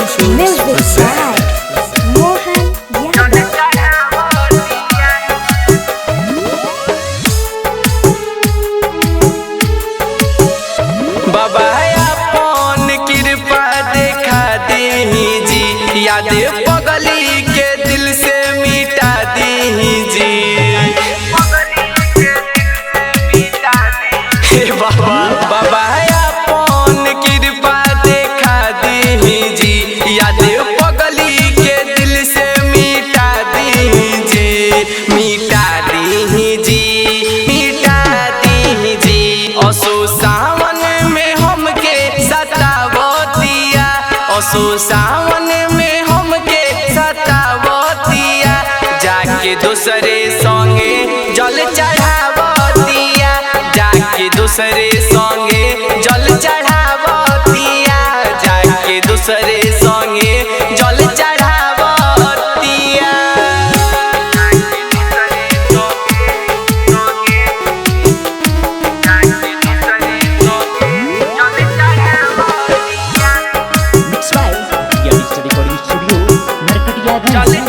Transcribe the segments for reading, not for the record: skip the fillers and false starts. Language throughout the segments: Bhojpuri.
Music by Mohan Yadav. बाबा अपन कृपा देखा देही जी, याद पगली के दिल से मिटा देही जी। हे बाबा बाबा अपन कृपा देखा देही जी, याद पगली के दिल से मिटा देही जी, मिटा देही जी, मिटा देही जी। असो सावन में हमके सतावतिया, असो सावन में हमके सतावतिया, जाके दूसरे संगे जल चढ़ावतिया, जाके दूसरे संगे जल चढ़ावतिया, जाके दूसरे संगे जल चढ़ावतिया। Mixed by Realist Recording Studio, Narkatiyaganj.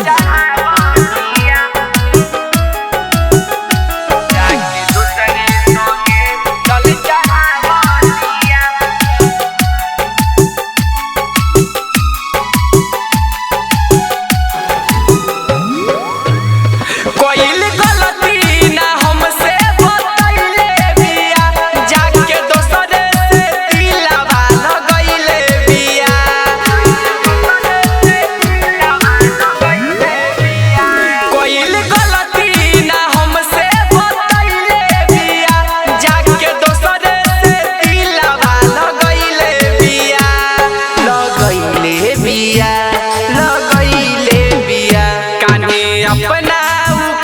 कोइल गलती ना हमसे बतैले बिया, जाके दोसरे से दिलवा लगैले बिया। कोइल गलती ना हमसे बतैले बिया, जाके दोसरे से दिलवा लगैले बिया, लगैले बिया, लगैले बिया। कान्हे अपना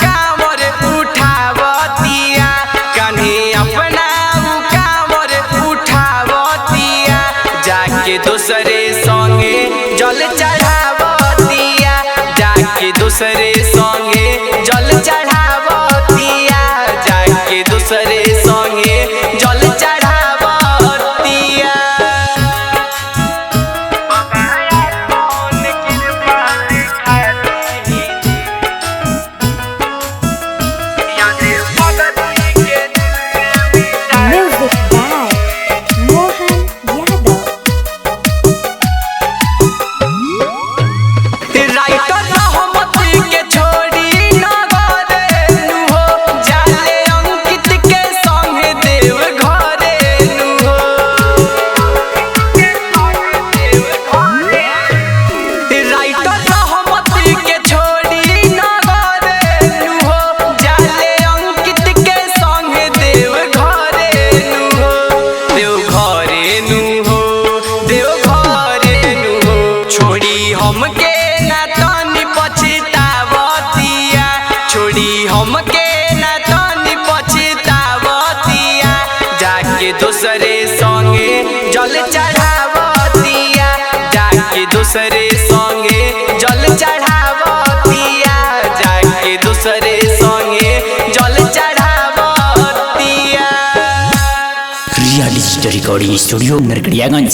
कांवर उठावतिया, कान्हे अपना कांवर उठावतिया, जाके दूसरे संगे जल चढ़ावतिया, जाके दूसरे संगे जल चढ़ावतिया, जाके दूसरे संगे जल चढ़ावतिया। Music by Mohan Yadav. Writer Rahmati के छोड़ी न घरे हो, जाले अंकित के संग देव घरे हो। राइटर रहमती के छोड़ी न घरे हो, जाले अंकित के संग देव घरे हो, देव घरे हो, देव घरे हो। छोड़ी हमके ना तनी पछतावतिया, छोड़ी हमके ना तनी पछतावतिया, जाके दूसरे संगे जल चढ़ावतिया, जाके दूसरे संगे जल चढ़ावतिया, जाके दूसरे संगे जल चढ़ावतिया। Realist Recording Studio, Narkatiyaganj.